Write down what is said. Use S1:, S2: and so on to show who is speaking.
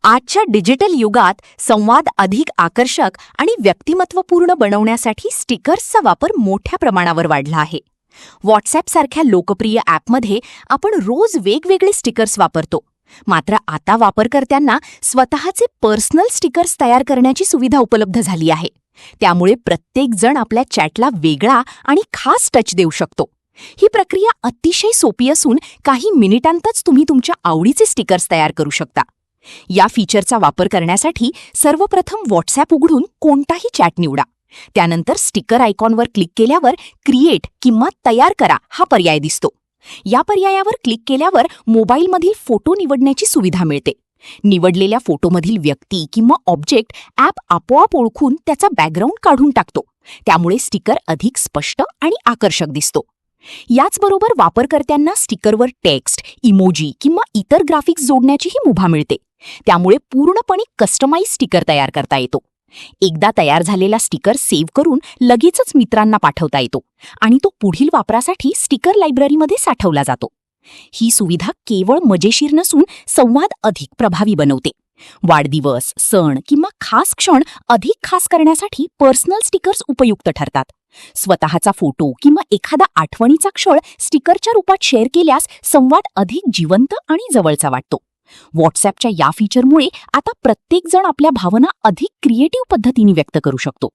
S1: आजच्या डिजिटल युगात संवाद अधिक आकर्षक आणि व्यक्तिमत्वपूर्ण बनवण्यासाठी स्टिकर्सचा वापर मोठ्या प्रमाणावर वाढला आहे. व्हॉट्सॲपसारख्या लोकप्रिय ॲपमध्ये आपण रोज वेगवेगळे स्टिकर्स वापरतो. मात्र आता वापरकर्त्यांना स्वतःचे पर्सनल स्टिकर्स तयार करण्याची सुविधा उपलब्ध झाली आहे. त्यामुळे प्रत्येक जण आपल्या चॅटला वेगळा आणि खास टच देऊ शकतो. ही प्रक्रिया अतिशय सोपी असून काही मिनिटांतच तुम्ही तुमच्या आवडीचे स्टिकर्स तयार करू शकता. या फीचरचा वापर करण्यासाठी सर्वप्रथम व्हॉट्सॲप उघडून कोणताही चॅट निवडा. त्यानंतर स्टिकर आयकॉनवर क्लिक केल्यावर क्रिएट किंवा तयार करा हा पर्याय दिसतो. या पर्यायावर क्लिक केल्यावर मोबाईलमधील फोटो निवडण्याची सुविधा मिळते. निवडलेल्या फोटोमधील व्यक्ती किंवा ऑब्जेक्ट ॲप आपोआप ओळखून त्याचा बॅकग्राऊंड काढून टाकतो. त्यामुळे स्टिकर अधिक स्पष्ट आणि आकर्षक दिसतो. याचबरोबर वापरकर्त्यांना स्टिकरवर टेक्स्ट, इमोजी किंवा इतर ग्राफिक्स जोडण्याचीही मुभा मिळते. त्यामुळे पूर्णपणे कस्टमाइज स्टिकर तयार करता येतो. एकदा तयार झालेला स्टिकर सेव्ह करून लगेचच मित्रांना पाठवता येतो आणि तो पुढील वापरासाठी स्टिकर लायब्ररीमध्ये साठवला जातो. ही सुविधा केवळ मजेशीर नसून संवाद अधिक प्रभावी बनवते. वाढदिवस, सण किंवा खास क्षण अधिक खास करण्यासाठी पर्सनल स्टिकर्स उपयुक्त ठरतात. स्वतःचा फोटो किंवा एखादा आठवणीचा क्षण स्टिकरच्या रूपात शेअर केल्यास संवाद अधिक जिवंत आणि जवळचा वाटतो. व्हॉट्सॲपच्या या फीचरमुळे आता प्रत्येक जण आपल्या भावना अधिक क्रिएटिव्ह पद्धतीने व्यक्त करू शकतो.